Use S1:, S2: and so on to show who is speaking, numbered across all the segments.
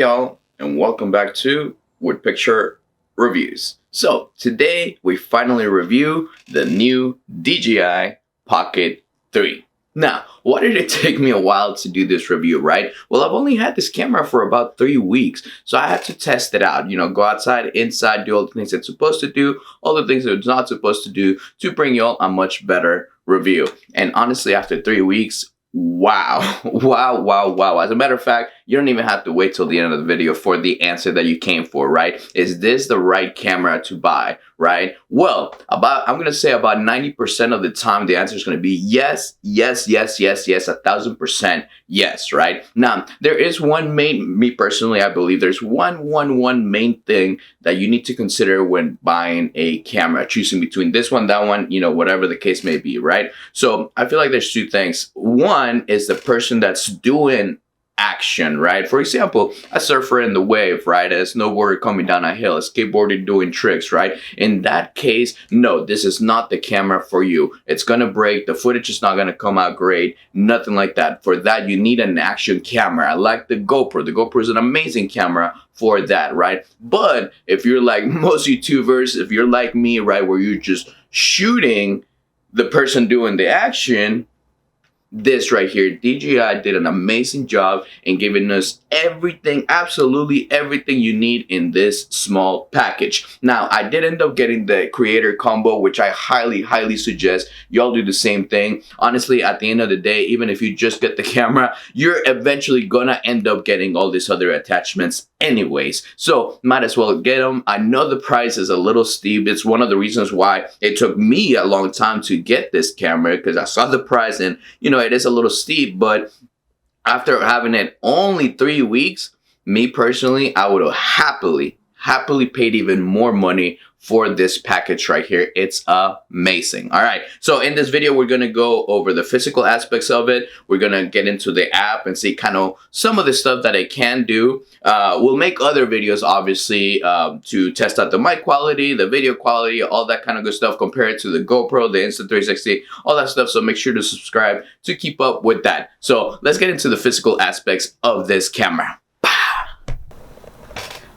S1: y'all, and welcome back to Wood Picture Reviews. So today we finally review the new DJI Pocket 3. Now, why did it take me a while to do this review, right? Well, I've only had this camera for about 3 weeks, so I had to test it out. Go outside, inside, do all the things it's supposed to do, all the things that it's not supposed to do to bring y'all a much better review. And honestly, after 3 weeks, wow. As a matter of fact, you don't even have to wait till the end of the video for the answer that you came for, right? Is this the right camera to buy, right? Well, I'm going to say about 90% of the time, the answer is going to be yes, 1000% yes, right? Now, there is me personally, I believe there's one main thing that you need to consider when buying a camera, choosing between this one, that one, whatever the case may be, right? So I feel like there's two things. One is the person that's doing action, right? For example, a surfer in the wave, right? A snowboarder coming down a hill, a skateboarder doing tricks, right? In that case, no, this is not the camera for you. It's gonna break, the footage is not gonna come out great, nothing like that. For that, you need an action camera, like the GoPro. The GoPro is an amazing camera for that, right? But if you're like most YouTubers, if you're like me, right, where you're just shooting the person doing the action, this right here, DJI did an amazing job in giving us everything, absolutely everything you need in this small package. Now, I did end up getting the creator combo, which I highly suggest y'all do the same thing. Honestly, at the end of the day, even if you just get the camera, you're eventually gonna end up getting all these other attachments anyways. So might as well get them. I know the price is a little steep. It's one of the reasons why it took me a long time to get this camera, because I saw the price and it is a little steep, but after having it only 3 weeks, me personally, I would have happily paid even more money for this package right here. It's amazing. All right, so in this video, we're gonna go over the physical aspects of it. We're gonna get into the app and see kind of some of the stuff that it can do. We'll make other videos, obviously, to test out the mic quality, the video quality, all that kind of good stuff, compare it to the GoPro, the Insta360, all that stuff. So make sure to subscribe to keep up with that. So let's get into the physical aspects of this camera.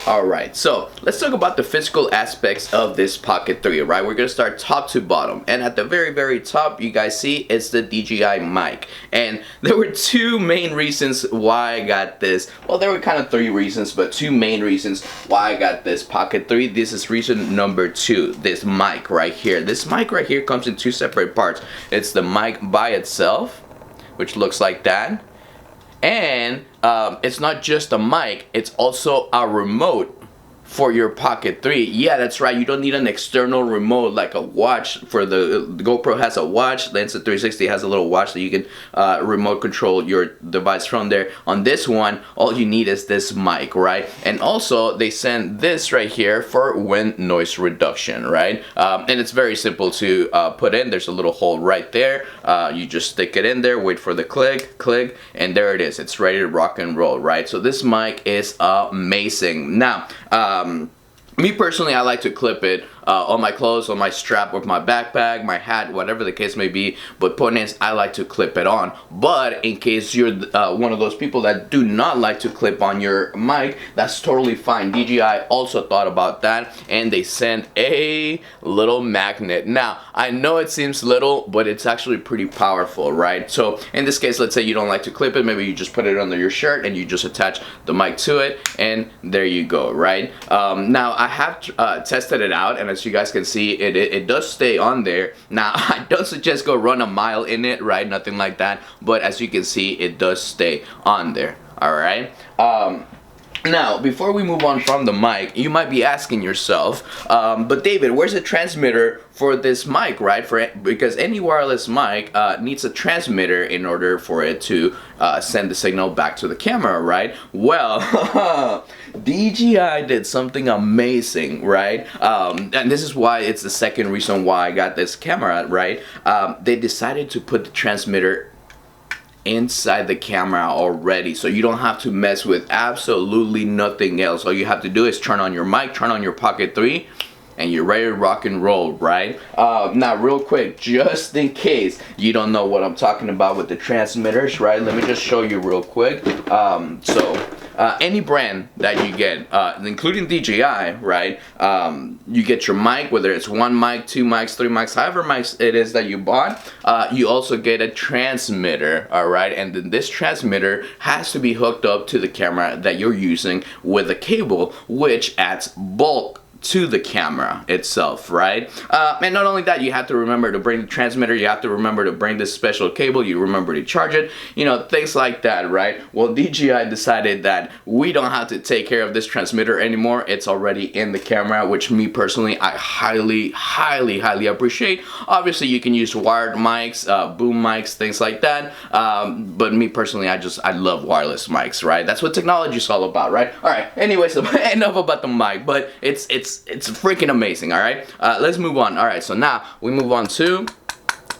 S1: Alright, so let's talk about the physical aspects of this Pocket 3, right? We're going to start top to bottom. And at the very top, you guys see, it's the DJI mic. And there were two main reasons why I got this. Well, there were kind of 3 reasons, but 2 main reasons why I got this Pocket 3. This is reason number 2, this mic right here. This mic right here comes in 2 separate parts. It's the mic by itself, which looks like that. And it's not just a mic, it's also a remote for your Pocket 3. Yeah, that's right. You don't need an external remote like a watch. For the GoPro has a watch. The Insta360 has a little watch that you can remote control your device from there. On this one, all you need is this mic, right? And also, they send this right here for wind noise reduction, right? And it's very simple to put in. There's a little hole right there. You just stick it in there, wait for the click, and there it is. It's ready to rock and roll, right? So this mic is amazing. Now, me personally, I like to clip it on my clothes, on my strap with my backpack, my hat, whatever the case may be. But point is, I like to clip it on. But in case you're one of those people that do not like to clip on your mic, that's totally fine. DJI also thought about that, and they sent a little magnet. Now, I know it seems little, but it's actually pretty powerful, right? So in this case, let's say you don't like to clip it, maybe you just put it under your shirt and you just attach the mic to it, and there you go, right? Now, I have tested it out, and as you guys can see, it does stay on there. Now, I don't suggest go run a mile in it, right? Nothing like that. But as you can see, it does stay on there. All right. Now, before we move on from the mic, you might be asking yourself, but David, where's the transmitter for this mic, right? Because any wireless mic needs a transmitter in order for it to send the signal back to the camera, right? Well, DJI did something amazing, right? And this is why it's the second reason why I got this camera, right? They decided to put the transmitter inside the camera already, so you don't have to mess with absolutely nothing else. All you have to do is turn on your mic, turn on your Pocket 3, and you're ready to rock and roll, right? Now, real quick, just in case you don't know what I'm talking about with the transmitters, right? Let me just show you real quick. So any brand that you get, including DJI, right? You get your mic, whether it's one mic, two mics, three mics, however mics it is that you bought. You also get a transmitter, all right? And then this transmitter has to be hooked up to the camera that you're using with a cable, which adds bulk to the camera itself, right? And not only that, you have to remember to bring the transmitter, you have to remember to bring this special cable, you remember to charge it, you know, things like that, right? Well, DJI decided that we don't have to take care of this transmitter anymore. It's already in the camera, which me personally, I highly appreciate. Obviously, you can use wired mics, boom mics, things like that. But me personally, I love wireless mics, right? That's what technology is all about, right? All right, anyways, enough about the mic, but it's freaking amazing. All right, let's move on. All right, so now we move on to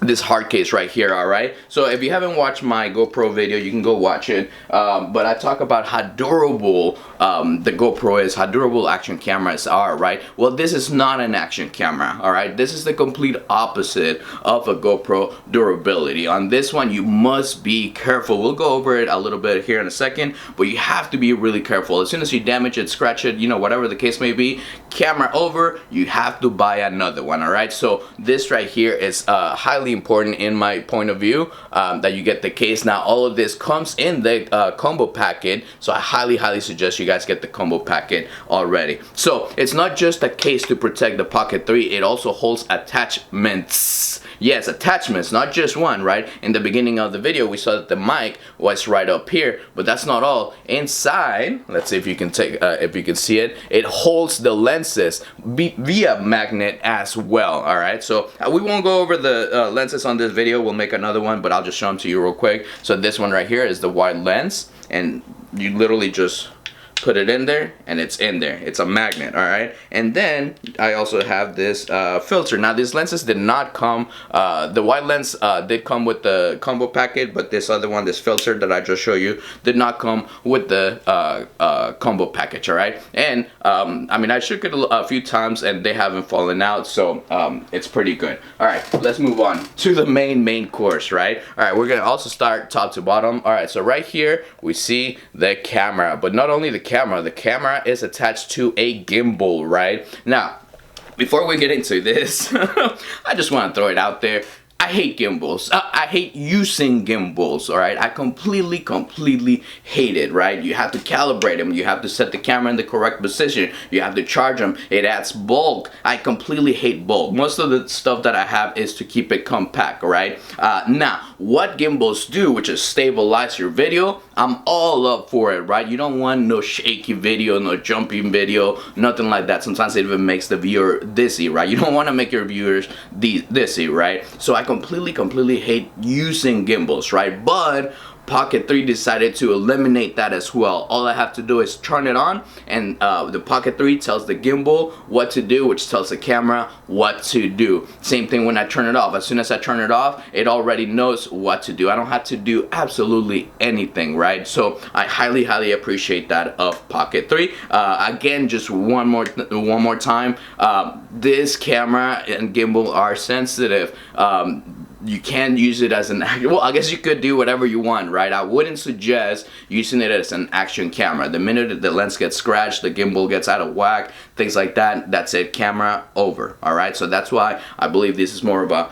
S1: this hard case right here. All right, so if you haven't watched my GoPro video, you can go watch it, but I talk about how durable the GoPro is, how durable action cameras are, right? Well, this is not an action camera, all right? This is the complete opposite of a GoPro durability. On this one, you must be careful. We'll go over it a little bit here in a second, but you have to be really careful. As soon as you damage it, scratch it, you know, whatever the case may be, camera over, you have to buy another one, all right? So this right here is highly important in my point of view, that you get the case. Now, all of this comes in the combo packet, so I highly suggest you guys get the combo packet already. So it's not just a case to protect the Pocket 3, it also holds attachments. Yes, attachments, not just one, right? In the beginning of the video, we saw that the mic was right up here, but that's not all. Inside, let's see if you can if you can see it, it holds the lenses via magnet as well, all right? So we won't go over the lenses on this video. We'll make another one, but I'll just show them to you real quick. So this one right here is the wide lens, and you literally just put it in there and it's in there. It's a magnet, all right? And then I also have this filter. Now these lenses did not come, the wide lens did come with the combo packet, but this other one, this filter that I just showed you, did not come with the combo package, all right? And I mean, I shook it a few times and they haven't fallen out, so it's pretty good. All right, let's move on to the main course, right? All right, we're gonna also start top to bottom. All right, so right here we see the camera, but not only the camera is attached to a gimbal, right? Now, before we get into this, I just want to throw it out there. I hate gimbals. I hate using gimbals, all right? I completely hate it, right? You have to calibrate them. You have to set the camera in the correct position. You have to charge them. It adds bulk. I completely hate bulk. Most of the stuff that I have is to keep it compact, right? Now, what gimbals do, which is stabilize your video, I'm all up for it, right? You don't want no shaky video, no jumping video, nothing like that. Sometimes it even makes the viewer dizzy, right? You don't want to make your viewers dizzy, right? So I completely hate using gimbals, right? But Pocket 3 decided to eliminate that as well. All I have to do is turn it on, and the Pocket 3 tells the gimbal what to do, which tells the camera what to do. Same thing when I turn it off. As soon as I turn it off, it already knows what to do. I don't have to do absolutely anything, right? So I highly appreciate that of Pocket 3. Again, just one more time, this camera and gimbal are sensitive. You can use it as an action. Well, I guess you could do whatever you want, right? I wouldn't suggest using it as an action camera. The minute the lens gets scratched, the gimbal gets out of whack, things like that, that's it, camera over, all right? So that's why I believe this is more of a,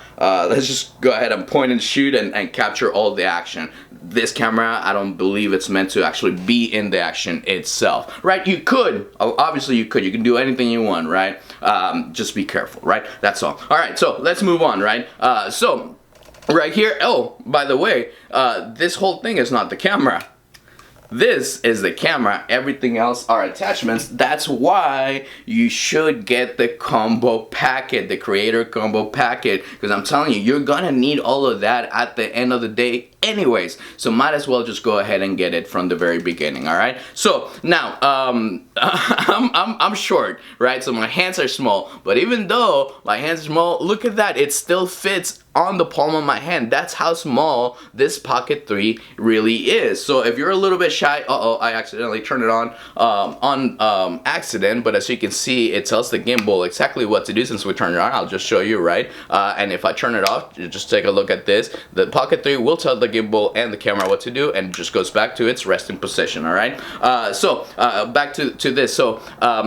S1: let's just go ahead and point and shoot and capture all the action. This camera, I don't believe it's meant to actually be in the action itself, right? You could, obviously you can do anything you want, right? Just be careful, right? That's all. All right, so let's move on, right? So right here, oh, by the way, this whole thing is not the camera. This is the camera. Everything else are attachments. That's why you should get the combo packet, the creator combo packet, because I'm telling you, you're gonna need all of that at the end of the day anyways, so might as well just go ahead and get it from the very beginning. All right, so now I'm short, right? So my hands are small, but even though my hands are small, look at that, it still fits on the palm of my hand. That's how small this Pocket 3 really is. So if you're a little bit shy, I accidentally turned it on accident, but as you can see, it tells the gimbal exactly what to do. Since we turned it on, I'll just show you, right? And if I turn it off, just take a look at this. The Pocket 3 will tell the gimbal and the camera what to do, and it just goes back to its resting position. All right. So back to this. So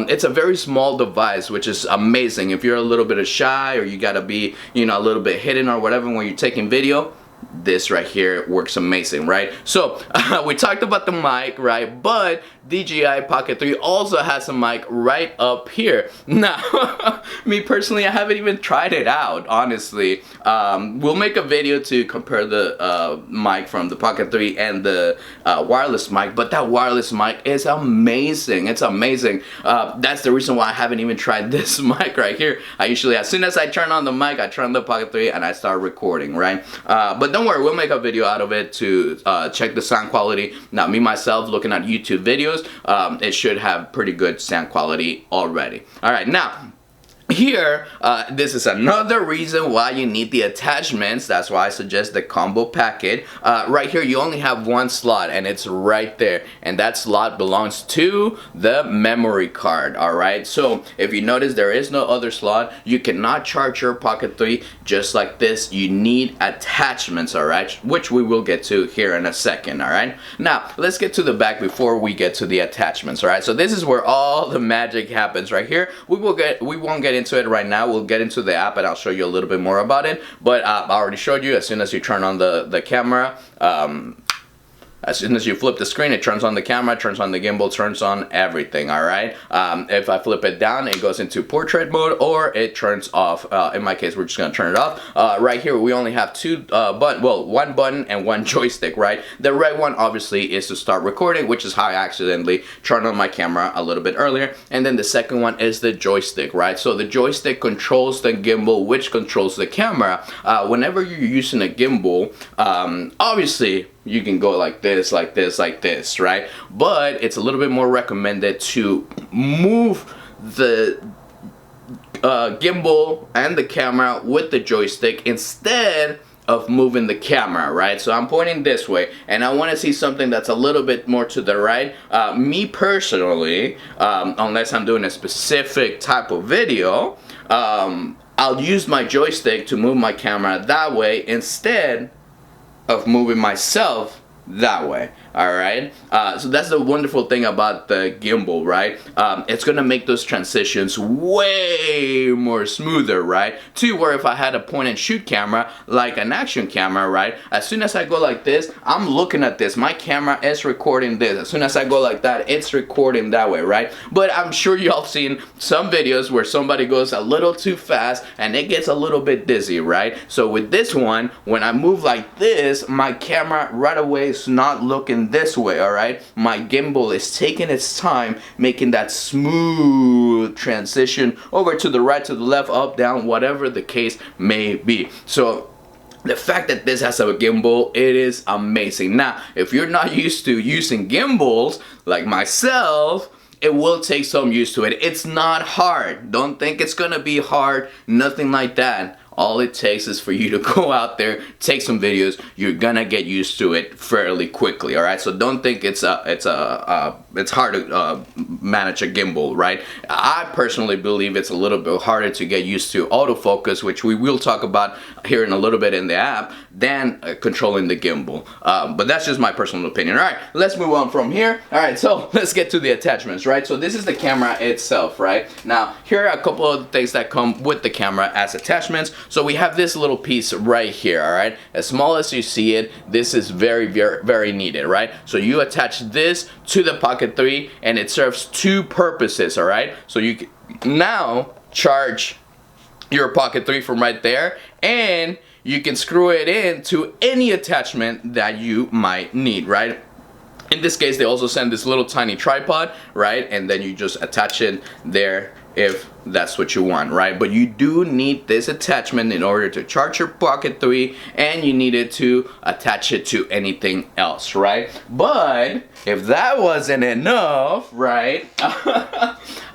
S1: it's a very small device, which is amazing if you're a little bit shy, or you gotta be, you know, a little bit hidden or whatever when you're taking video. This right here works amazing, right? So we talked about the mic, right? But DJI Pocket 3 also has a mic right up here. Now, me personally, I haven't even tried it out, honestly. We'll make a video to compare the mic from the Pocket 3 and the wireless mic, but that wireless mic is amazing. It's amazing. That's the reason why I haven't even tried this mic right here. I usually, as soon as I turn on the mic, I turn on the Pocket 3 and I start recording, right? But don't worry, we'll make a video out of it to check the sound quality. Now, me myself, looking at YouTube videos, it should have pretty good sound quality already. All right, now here, this is another reason why you need the attachments. That's why I suggest the combo packet. Right here, you only have one slot, and it's right there, and that slot belongs to the memory card. All right, so if you notice, there is no other slot. You cannot charge your Pocket 3 just like this. You need attachments, all right, which we will get to here in a second. All right, now let's get to the back before we get to the attachments. All right, so this is where all the magic happens right here. We won't get into it right now. We'll get into the app and I'll show you a little bit more about it, but I already showed you. As soon as you turn on the camera, as soon as you flip the screen, it turns on the camera, turns on the gimbal, turns on everything, all right? If I flip it down, it goes into portrait mode, or it turns off. In my case, we're just gonna turn it off. Right here, we only have one button and one joystick, right? The red one, obviously, is to start recording, which is how I accidentally turned on my camera a little bit earlier. And then the second one is the joystick, right? So the joystick controls the gimbal, which controls the camera. Whenever you're using a gimbal, obviously, you can go like this, like this, like this, right? But it's a little bit more recommended to move the gimbal and the camera with the joystick instead of moving the camera, right? So I'm pointing this way, and I want to see something that's a little bit more to the right. Me personally, unless I'm doing a specific type of video, I'll use my joystick to move my camera that way instead of moving myself that way. All right, so that's the wonderful thing about the gimbal, right? It's gonna make those transitions way more smoother, right? To where if I had a point and shoot camera, like an action camera, right? As soon as I go like this, I'm looking at this. My camera is recording this. As soon as I go like that, it's recording that way, right? But I'm sure y'all seen some videos where somebody goes a little too fast and it gets a little bit dizzy, right? So with this one, when I move like this, my camera right away is not looking this way, all right? My gimbal is taking its time making that smooth transition over to the right, to the left, up, down, whatever the case may be. So the fact that this has a gimbal, it is amazing. Now, if you're not used to using gimbals like myself, it will take some use to it. It's not hard. Don't think it's gonna be hard, nothing like that. All it takes is for you to go out there, take some videos. You're gonna get used to it fairly quickly. All right, so don't think it's hard to manage a gimbal, right? I personally believe it's a little bit harder to get used to autofocus, which we will talk about here in a little bit in the app, than controlling the gimbal. But that's just my personal opinion. All right, let's move on from here. All right, so let's get to the attachments, right? So this is the camera itself, right? Now, here are a couple of things that come with the camera as attachments. So we have this little piece right here, all right? As small as you see it, this is very, very, very needed, right? So you attach this to the Pocket 3 and it serves two purposes, all right? So you can now charge your Pocket 3 from right there, and you can screw it in to any attachment that you might need, right? In this case, they also send this little tiny tripod, right? And then you just attach it there if that's what you want, right? But you do need this attachment in order to charge your Pocket 3, and you need it to attach it to anything else, right? But if that wasn't enough, right?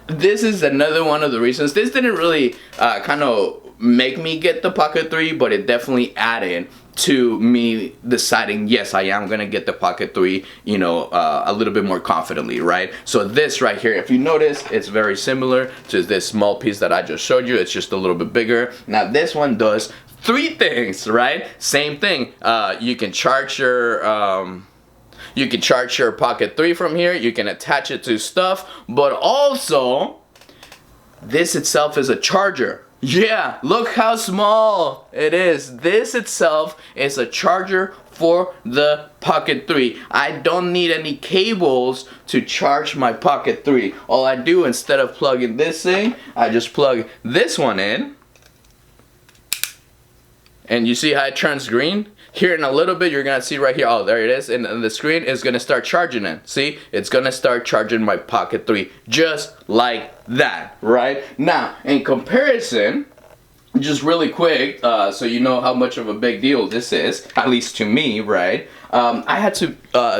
S1: This is another one of the reasons. This didn't really kind of make me get the Pocket 3, but it definitely added to me deciding, yes, I am gonna get the Pocket 3, you know, a little bit more confidently, right? So this right here, if you notice, it's very similar to this small piece that I just showed you. It's just a little bit bigger. Now this one does three things, right? Same thing. You can charge your Pocket 3 from here. You can attach it to stuff, but also this itself is a charger. Yeah, look how small it is. This itself is a charger for the Pocket 3. I don't need any cables to charge my Pocket 3. All I do, instead of plugging this in, I just plug this one in. And you see how it turns green? Here in a little bit, you're gonna see right here, oh, there it is, and the screen is gonna start charging it. See, it's gonna start charging my Pocket 3, just like that, right? Now, in comparison, just really quick, so you know how much of a big deal this is, at least to me, right? I had to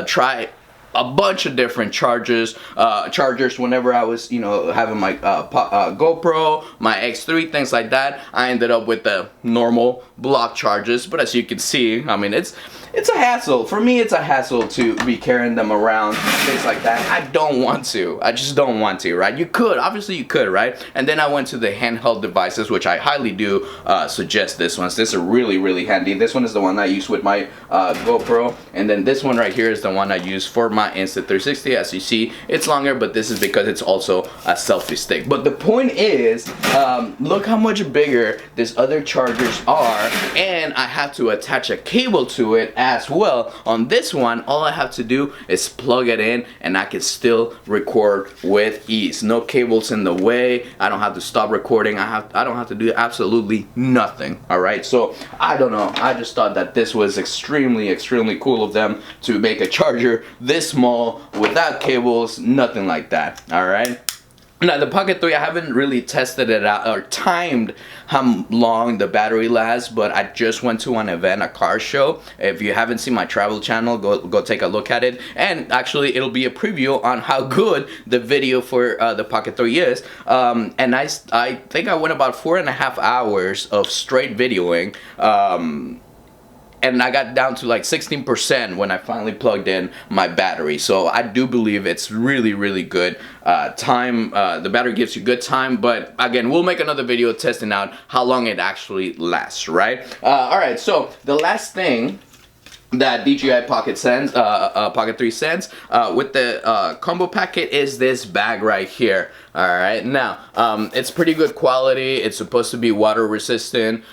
S1: try a bunch of different chargers whenever I was, having my GoPro, my X3, things like that. I ended up with the normal block chargers, but as you can see, I mean, it's a hassle. For me, it's a hassle to be carrying them around, things like that. I don't want to. I just don't want to, right? You could, obviously you could, right? And then I went to the handheld devices, which I highly do suggest this one. This is really, really handy. This one is the one I use with my GoPro, and then this one right here is the one I use for my Insta360. As you see, it's longer, but this is because it's also a selfie stick. But the point is, look how much bigger these other chargers are, and I have to attach a cable to it as well. On this one, all I have to do is plug it in, and I can still record with ease. No cables in the way. I don't have to stop recording. I don't have to do absolutely nothing. All right, so I don't know. I just thought that this was extremely cool of them to make a charger this small without cables, nothing like that. All right. Now the Pocket 3, I haven't really tested it out or timed how long the battery lasts, but I just went to an event, a car show. If you haven't seen my travel channel, go take a look at it. And actually, it'll be a preview on how good the video for the Pocket 3 is. And I think I went about 4.5 hours of straight videoing. And I got down to like 16% when I finally plugged in my battery. So I do believe it's really good time. The battery gives you good time, but again, we'll make another video testing out how long it actually lasts, right? Alright, so the last thing that DJI Pocket 3 sends with the combo packet is this bag right here. Alright, now it's pretty good quality. It's supposed to be water resistant,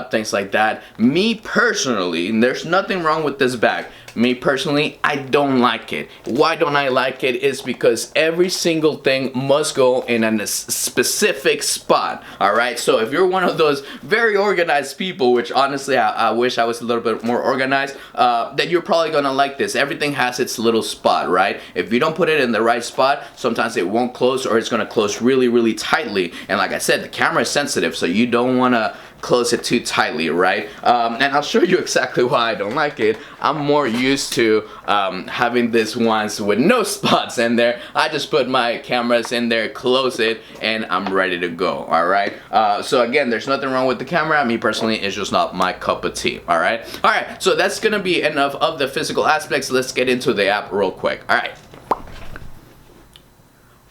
S1: things like that. Me personally, there's nothing wrong with this bag. Me personally, I don't like it. Why don't I like it? Is because every single thing must go in a specific spot. Alright, so if you're one of those very organized people, which honestly I wish I was a little bit more organized, then you're probably gonna like this. Everything has its little spot, right? If you don't put it in the right spot, sometimes it won't close, or it's gonna close really tightly. And like I said, the camera is sensitive, so you don't want to close it too tightly, right? And I'll show you exactly why I don't like it. I'm more used to having this ones with no spots in there. I just put my cameras in there, close it, and I'm ready to go. All right, so again, there's nothing wrong with the camera. Me personally, it's just not my cup of tea. All right, so that's gonna be enough of the physical aspects. Let's get into the app real quick.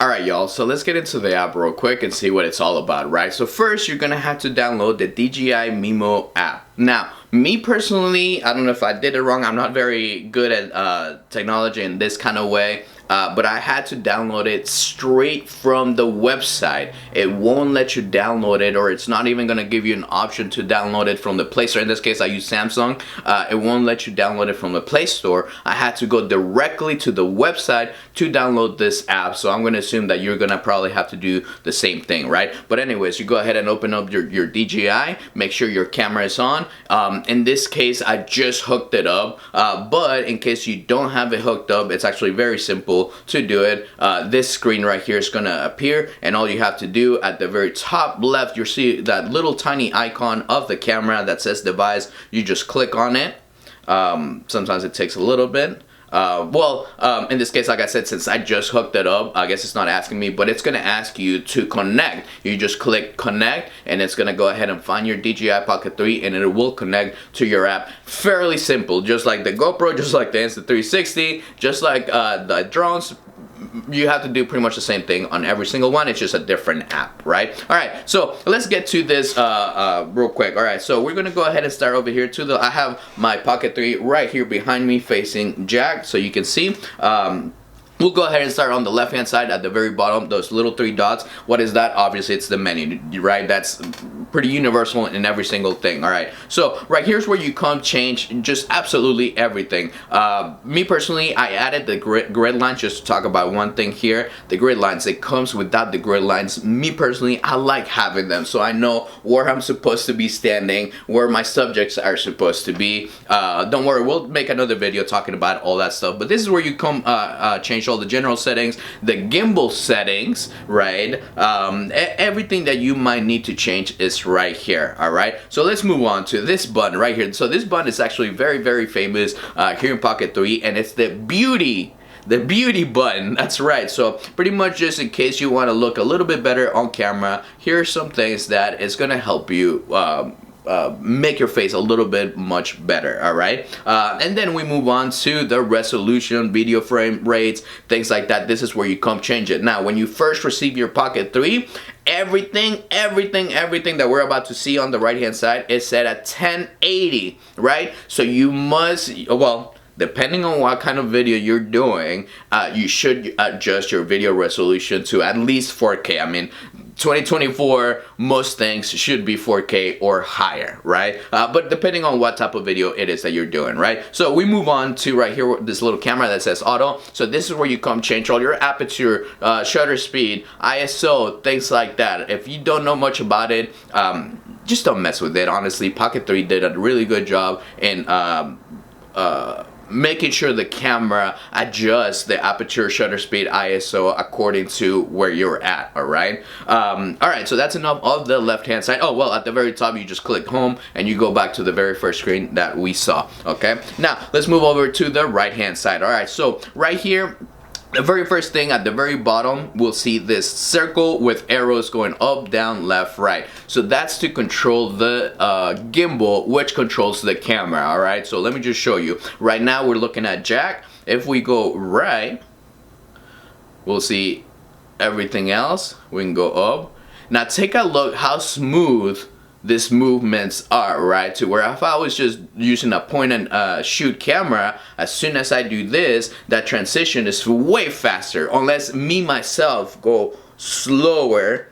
S1: Alright y'all, so let's get into the app real quick and see what it's all about, right? So first, you're gonna have to download the DJI Mimo app. Now, me personally, I don't know if I did it wrong. I'm not very good at technology in this kind of way. But I had to download it straight from the website. It won't let you download it, or it's not even going to give you an option to download it from the Play Store. In this case, I use Samsung. It won't let you download it from the Play Store. I had to go directly to the website to download this app. So I'm going to assume that you're going to probably have to do the same thing, right? But anyways, you go ahead and open up your DJI. Make sure your camera is on. In this case, I just hooked it up. But in case you don't have it hooked up, it's actually very simple to do it. This screen right here is gonna appear, and all you have to do at the very top left, you'll see that little tiny icon of the camera that says device. You just click on it. Sometimes it takes a little bit. In this case, like I said, since I just hooked it up, I guess it's not asking me, but it's gonna ask you to connect. You just click connect, and it's gonna go ahead and find your DJI Pocket 3, and it will connect to your app. Fairly simple, just like the GoPro, just like the Insta360, just like the drones. you have to do pretty much the same thing on every single one. It's just a different app, right? All right, so let's get to this real quick. All right, so we're gonna go ahead and start over here to I have my Pocket 3 right here behind me facing Jack, so you can see. We'll go ahead and start on the left hand side at the very bottom, those little 3 dots. What is that? Obviously it's the menu, right? That's pretty universal in every single thing. All right, so right here's where you come change just absolutely everything. Me personally, I added the grid lines just to talk about one thing here. The grid lines, it comes without the grid lines. Me personally, I like having them so I know where I'm supposed to be standing, where my subjects are supposed to be. Don't worry, we'll make another video talking about all that stuff, but this is where you come change all the general settings, the gimbal settings, right? Everything that you might need to change is right here. All right, so let's move on to this button right here. So this button is actually very, very famous here in Pocket 3, and it's the beauty button. That's right. So pretty much just in case you want to look a little bit better on camera, here are some things that is going to help you make your face a little bit much better. All right, and then we move on to the resolution, video frame rates, things like that. This is where you come change it. Now when you first receive your Pocket 3, everything that we're about to see on the right hand side is set at 1080, right? So you must, well, depending on what kind of video you're doing, you should adjust your video resolution to at least 4K. I mean, 2024, most things should be 4K or higher, right? But depending on what type of video it is that you're doing, right? So we move on to right here, this little camera that says auto. So this is where you come change all your aperture, shutter speed, ISO, things like that. If you don't know much about it, just don't mess with it. Honestly, Pocket 3 did a really good job in making sure the camera adjusts the aperture, shutter speed, ISO according to where you're at. All right, so that's enough of the left hand side. Oh well, at the very top you just click home and you go back to the very first screen that we saw. Okay, now let's move over to the right hand side. All right, so right here, the very first thing at the very bottom, we'll see this circle with arrows going up, down, left, right. So that's to control the gimbal, which controls the camera. All right, so let me just show you. Right now we're looking at Jack. If we go right, we'll see everything else. We can go up. Now take a look how smooth these movements are, right? To where if I was just using a point and shoot camera, as soon as I do this, that transition is way faster, unless me myself go slower.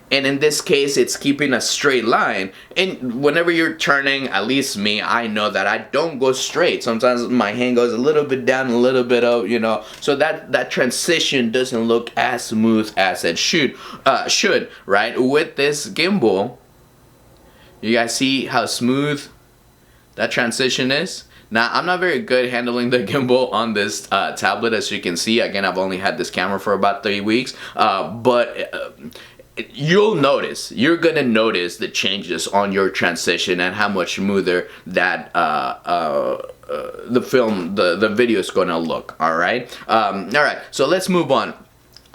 S1: And in this case, it's keeping a straight line. And whenever you're turning, at least me, I know that I don't go straight. Sometimes my hand goes a little bit down, a little bit up, you know. So that transition doesn't look as smooth as it should, right? With this gimbal, you guys see how smooth that transition is? Now, I'm not very good handling the gimbal on this tablet, as you can see. Again, I've only had this camera for about 3 weeks, but you're gonna notice the changes on your transition and how much smoother that the video is gonna look. All right, so let's move on.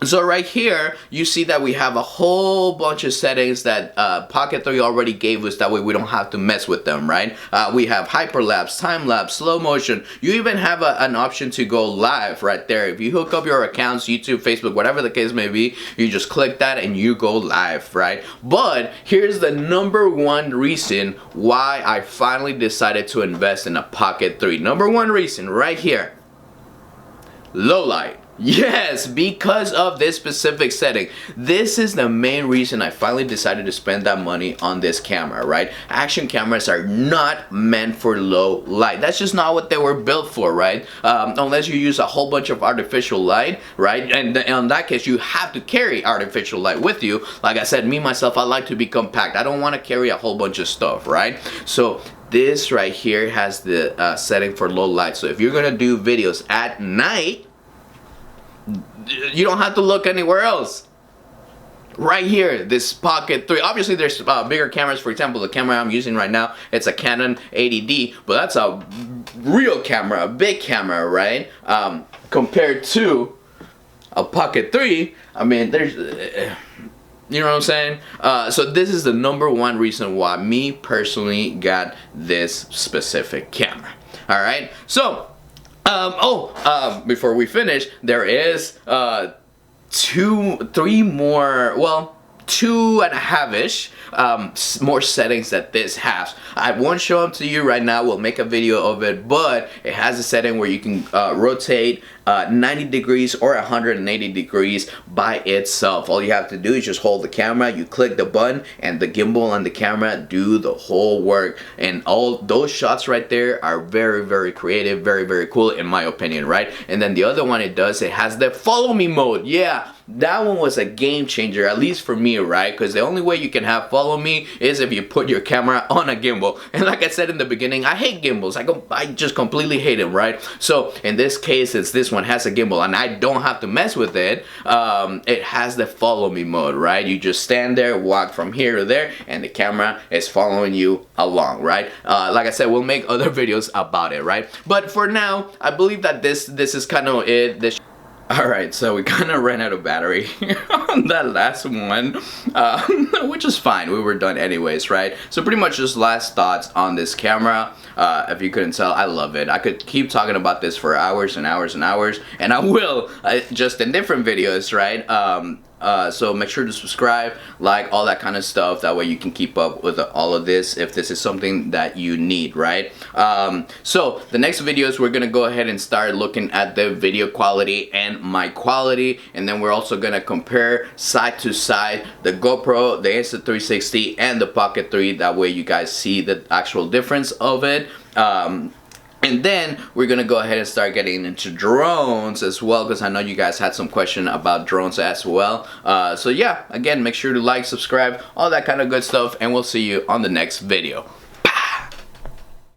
S1: So right here, you see that we have a whole bunch of settings that Pocket 3 already gave us. That way we don't have to mess with them, right? We have hyperlapse, time-lapse, slow motion. You even have an option to go live right there. If you hook up your accounts, YouTube, Facebook, whatever the case may be, you just click that and you go live, right? But here's the #1 reason why I finally decided to invest in a Pocket 3. #1 reason right here. Low light. Yes, because of this specific setting. This is the main reason I finally decided to spend that money on this camera, right? Action cameras are not meant for low light. That's just not what they were built for, right? Unless you use a whole bunch of artificial light, right? And in that case, you have to carry artificial light with you. Like I said, me, myself, I like to be compact. I don't want to carry a whole bunch of stuff, right? So this right here has the setting for low light. So if you're going to do videos at night, you don't have to look anywhere else. Right here, this Pocket 3. Obviously, there's bigger cameras. For example, the camera I'm using right now, it's a Canon 80D, but that's a real camera, a big camera, right? Compared to a Pocket 3, I mean, there's, you know what I'm saying? So this is the #1 reason why me personally got this specific camera. All right, so Before we finish, there is 3 more, well, 2.5-ish more settings that this has. I won't show them to you right now. We'll make a video of it, but it has a setting where you can rotate 90 degrees or 180 degrees by itself. All you have to do is just hold the camera, you click the button, and the gimbal and the camera do the whole work. And all those shots right there are very, very creative, very, very cool in my opinion, right? And then the other one it has the follow me mode. Yeah, that one was a game changer, at least for me, right? Because the only way you can have follow me is if you put your camera on a gimbal. And like I said in the beginning, I hate gimbals. I just completely hate them, right? So in this case, since this one has a gimbal and I don't have to mess with it, it has the follow me mode, right? You just stand there, walk from here to there, and the camera is following you along, right? Like I said, we'll make other videos about it, right? But for now, I believe that this is kind of it. Alright, so we kind of ran out of battery on that last one, which is fine. We were done anyways, right? So pretty much just last thoughts on this camera. If you couldn't tell, I love it. I could keep talking about this for hours and hours and hours, and I will, just in different videos, right? So make sure to subscribe, like, all that kind of stuff. That way you can keep up with all of this if this is something that you need, right? So the next videos, we're gonna go ahead and start looking at the video quality and mic quality, and then we're also gonna compare side to side the GoPro, the Insta360, and the Pocket 3. That way you guys see the actual difference of it. And then we're gonna go ahead and start getting into drones as well, because I know you guys had some question about drones as well. So yeah, again, make sure to like, subscribe, all that kind of good stuff, and we'll see you on the next video.